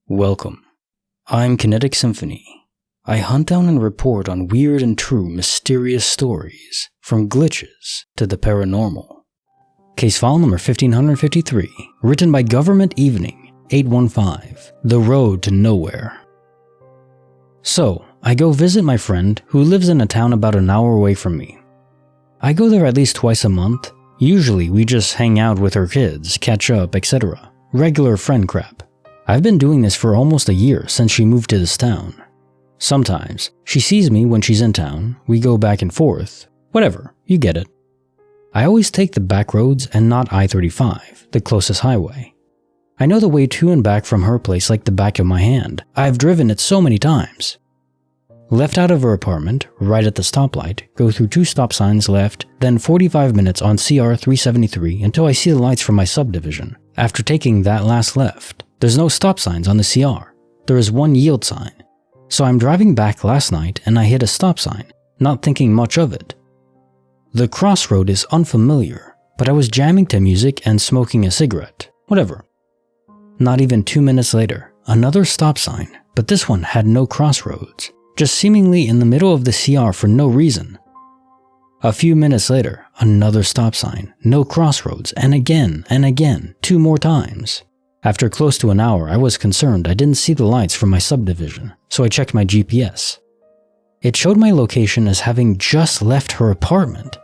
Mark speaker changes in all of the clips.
Speaker 1: Welcome. I'm Kinetic Symphony. I hunt down and report on weird and true mysterious stories, from glitches to the paranormal. Case file number 1553, written by Government Evening, 815, The Road to Nowhere. So, I go visit my friend who lives in a town about an hour away from me. I go there at least twice a month. Usually we just hang out with her kids, catch up, etc. Regular friend crap. I've been doing this for almost a year since she moved to this town. Sometimes, she sees me when she's in town, we go back and forth, whatever, you get it. I always take the back roads and not I-35, the closest highway. I know the way to and back from her place like the back of my hand. I've driven it so many times. Left out of her apartment, right at the stoplight, go through 2 stop signs left, then 45 minutes on CR 373 until I see the lights from my subdivision. After taking that last left, there's no stop signs on the CR. There is one yield sign. So I'm driving back last night and I hit a stop sign, not thinking much of it. The crossroad is unfamiliar, but I was jamming to music and smoking a cigarette, whatever. Not even 2 minutes later, another stop sign, but this one had no crossroads, just seemingly in the middle of the CR for no reason. A few minutes later, another stop sign, no crossroads, and again, 2 more times. After close to an hour, I was concerned I didn't see the lights from my subdivision, so I checked my GPS. It showed my location as having just left her apartment.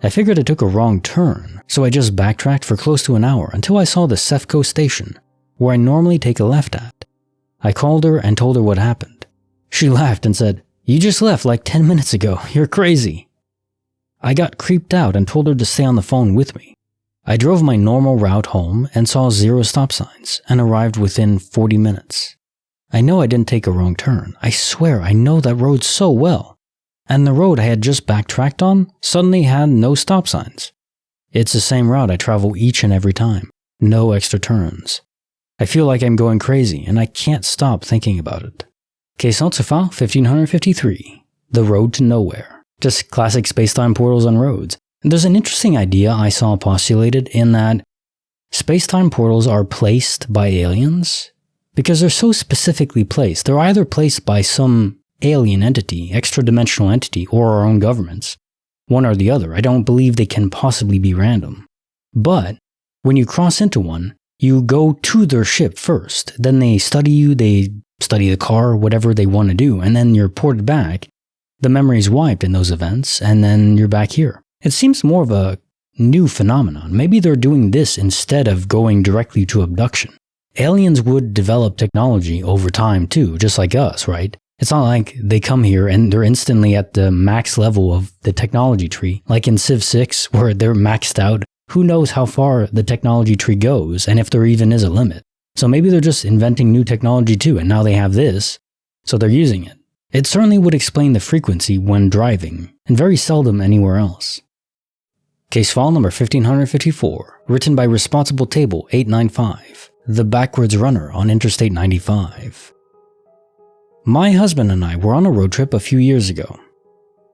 Speaker 1: I figured I took a wrong turn, so I just backtracked for close to an hour until I saw the Sefco station, where I normally take a left at. I called her and told her what happened. She laughed and said, "You just left like 10 minutes ago, you're crazy." I got creeped out and told her to stay on the phone with me. I drove my normal route home and saw 0 stop signs and arrived within 40 minutes. I know I didn't take a wrong turn. I swear I know that road so well. And the road I had just backtracked on suddenly had no stop signs. It's the same route I travel each and every time. No extra turns. I feel like I'm going crazy and I can't stop thinking about it. Case notes file 1553, The Road to Nowhere. Just classic space-time portals on roads. There's an interesting idea I saw postulated in that space-time portals are placed by aliens. Because they're so specifically placed, they're either placed by some alien entity, extra-dimensional entity, or our own governments. One or the other. I don't believe they can possibly be random. But when you cross into one, you go to their ship first. Then they study you, they study the car, whatever they want to do, and then you're ported back. The memory's wiped in those events, and then you're back here. It seems more of a new phenomenon. Maybe they're doing this instead of going directly to abduction. Aliens would develop technology over time too, just like us, right? It's not like they come here and they're instantly at the max level of the technology tree, like in Civ 6, where they're maxed out. Who knows how far the technology tree goes, and if there even is a limit. So maybe they're just inventing new technology too, and now they have this, so they're using it. It certainly would explain the frequency when driving, and very seldom anywhere else. Case file number 1554, written by Responsible Table 895, The Backwards Runner on Interstate 95. My husband and I were on a road trip a few years ago.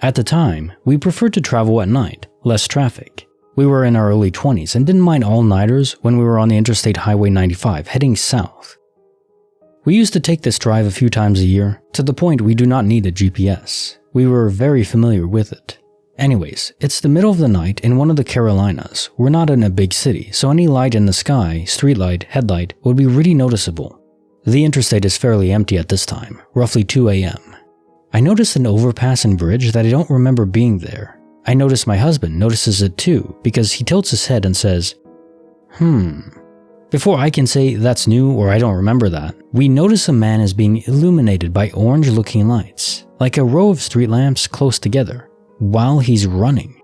Speaker 1: At the time, we preferred to travel at night, less traffic. We were in our early 20s and didn't mind all-nighters when we were on the Interstate Highway 95 heading south. We used to take this drive a few times a year, to the point we do not need a GPS. We were very familiar with it. Anyways, it's the middle of the night in one of the Carolinas. We're not in a big city, so any light in the sky, streetlight, headlight, would be really noticeable. The interstate is fairly empty at this time, roughly 2 a.m. I noticed an overpass and bridge that I don't remember being there. I notice my husband notices it too, because he tilts his head and says, Before I can say that's new or I don't remember that, we notice a man is being illuminated by orange-looking lights, like a row of street lamps close together, while he's running.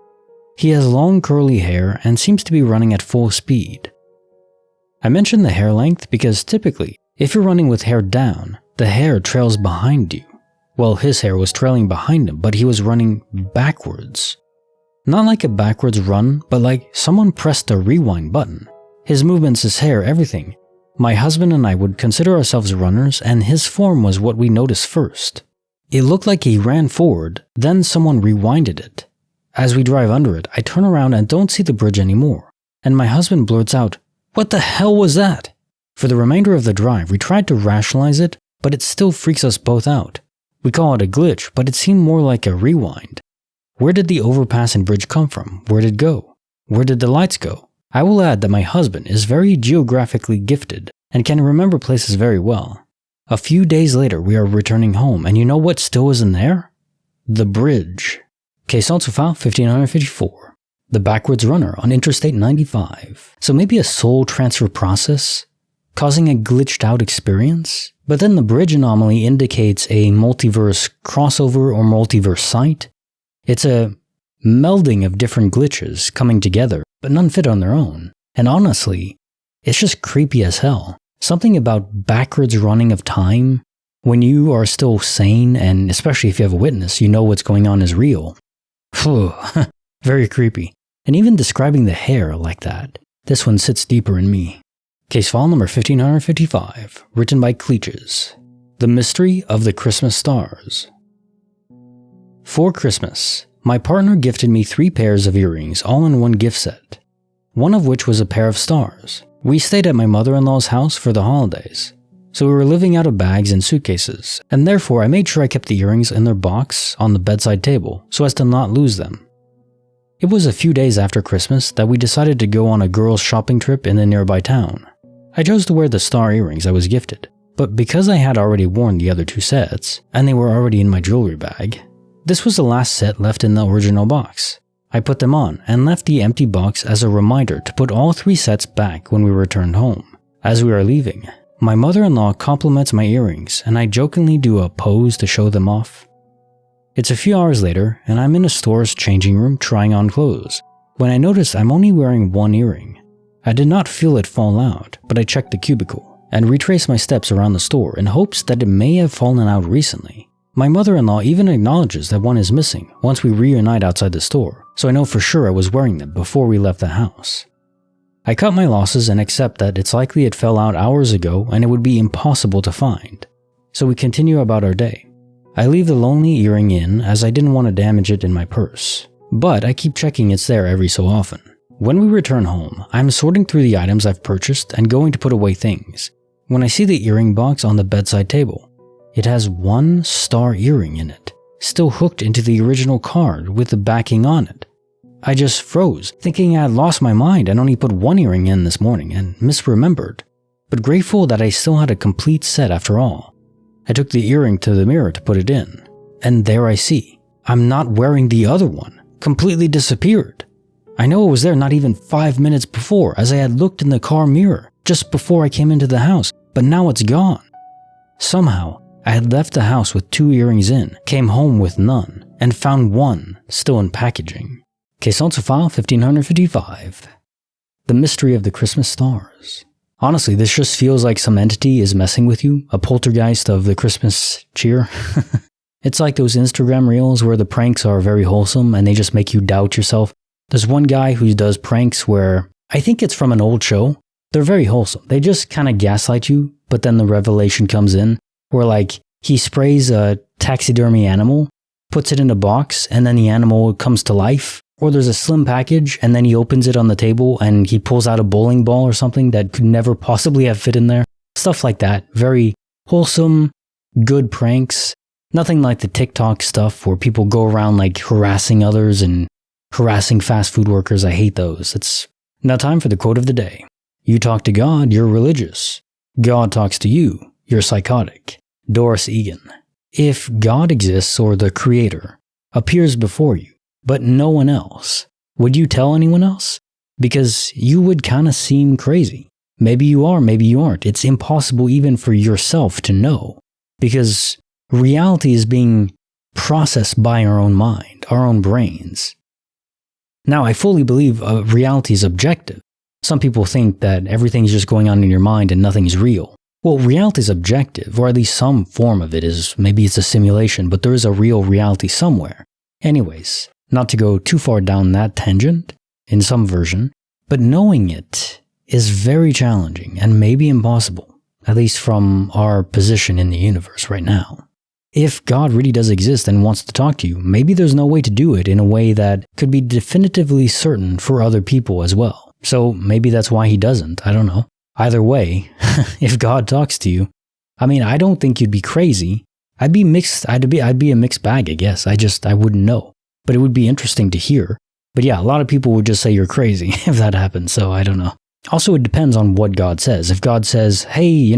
Speaker 1: He has long curly hair and seems to be running at full speed. I mention the hair length because typically, if you're running with hair down, the hair trails behind you. Well, his hair was trailing behind him, but he was running backwards. Not like a backwards run, but like someone pressed a rewind button. His movements, his hair, everything. My husband and I would consider ourselves runners, and his form was what we noticed first. It looked like he ran forward, then someone rewinded it. As we drive under it, I turn around and don't see the bridge anymore, and my husband blurts out, "What the hell was that?" For the remainder of the drive, we tried to rationalize it, but it still freaks us both out. We call it a glitch, but it seemed more like a rewind. Where did the overpass and bridge come from? Where did it go? Where did the lights go? I will add that my husband is very geographically gifted and can remember places very well. A few days later, we are returning home, and you know what still isn't there? The bridge. Case also file 1554. The backwards runner on Interstate 95. So maybe a soul transfer process, causing a glitched out experience? But then the bridge anomaly indicates a multiverse crossover or multiverse site. It's a melding of different glitches coming together, but none fit on their own. And honestly, it's just creepy as hell. Something about backwards running of time, when you are still sane, and especially if you have a witness, you know what's going on is real. Phew, very creepy. And even describing the hair like that, this one sits deeper in me. Case file number 1555, written by Cleaches. The Mystery of the Christmas Stars. For Christmas, my partner gifted me 3 pairs of earrings all in one gift set, one of which was a pair of stars. We stayed at my mother-in-law's house for the holidays, so we were living out of bags and suitcases, and therefore I made sure I kept the earrings in their box on the bedside table so as to not lose them. It was a few days after Christmas that we decided to go on a girls' shopping trip in the nearby town. I chose to wear the star earrings I was gifted, but because I had already worn the other 2 sets, and they were already in my jewelry bag, this was the last set left in the original box. I put them on and left the empty box as a reminder to put all 3 sets back when we returned home. As we are leaving, my mother-in-law compliments my earrings and I jokingly do a pose to show them off. It's a few hours later and I'm in a store's changing room trying on clothes when I notice I'm only wearing 1 earring. I did not feel it fall out, but I checked the cubicle and retraced my steps around the store in hopes that it may have fallen out recently. My mother-in-law even acknowledges that one is missing once we reunite outside the store, so I know for sure I was wearing them before we left the house. I cut my losses and accept that it's likely it fell out hours ago and it would be impossible to find, so we continue about our day. I leave the lonely earring in as I didn't want to damage it in my purse, but I keep checking it's there every so often. When we return home, I'm sorting through the items I've purchased and going to put away things, when I see the earring box on the bedside table. It has 1 star earring in it, still hooked into the original card with the backing on it. I just froze, thinking I had lost my mind and only put 1 earring in this morning and misremembered, but grateful that I still had a complete set after all. I took the earring to the mirror to put it in, and there I see, I'm not wearing the other one, completely disappeared. I know it was there not even 5 minutes before, as I had looked in the car mirror just before I came into the house, but now it's gone. Somehow, I had left the house with 2 earrings in, came home with none, and found 1 still in packaging. Case also file 1555. The Mystery of the Christmas Stars. Honestly, this just feels like some entity is messing with you, a poltergeist of the Christmas cheer. It's like those Instagram reels where the pranks are very wholesome and they just make you doubt yourself. There's one guy who does pranks where, I think it's from an old show, they're very wholesome. They just kind of gaslight you, but then the revelation comes in. Where like, he sprays a taxidermy animal, puts it in a box, and then the animal comes to life. Or there's a slim package, and then he opens it on the table, and he pulls out a bowling ball or something that could never possibly have fit in there. Stuff like that. Very wholesome, good pranks. Nothing like the TikTok stuff where people go around like harassing others and harassing fast food workers. I hate those. It's now time for the quote of the day. You talk to God, you're religious. God talks to you, you're psychotic. Doris Egan. If God exists or the Creator appears before you, but no one else, would you tell anyone else? Because you would kind of seem crazy. Maybe you are, maybe you aren't. It's impossible even for yourself to know. Because reality is being processed by our own mind, our own brains. Now, I fully believe reality is objective. Some people think that everything's just going on in your mind and nothing's real. Well, reality is objective, or at least some form of it is. Maybe it's a simulation, but there is a real reality somewhere. Anyways, not to go too far down that tangent, in some version, but knowing it is very challenging and maybe impossible, at least from our position in the universe right now. If God really does exist and wants to talk to you, maybe there's no way to do it in a way that could be definitively certain for other people as well. So maybe that's why he doesn't, I don't know. Either way, if God talks to you, I mean, I don't think you'd be crazy. I'd be a mixed bag, I guess. I wouldn't know. But it would be interesting to hear. But yeah, a lot of people would just say you're crazy if that happens, so I don't know. Also, it depends on what God says. If God says, hey,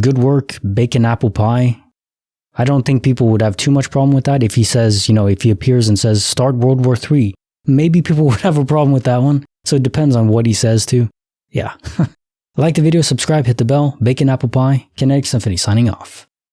Speaker 1: good work, bake an apple pie, I don't think people would have too much problem with that. If he says, if he appears and says, start World War III, maybe people would have a problem with that one. So it depends on what he says too. Yeah. Like the video, subscribe, hit the bell, bake an apple pie. Kinetic Symphony signing off.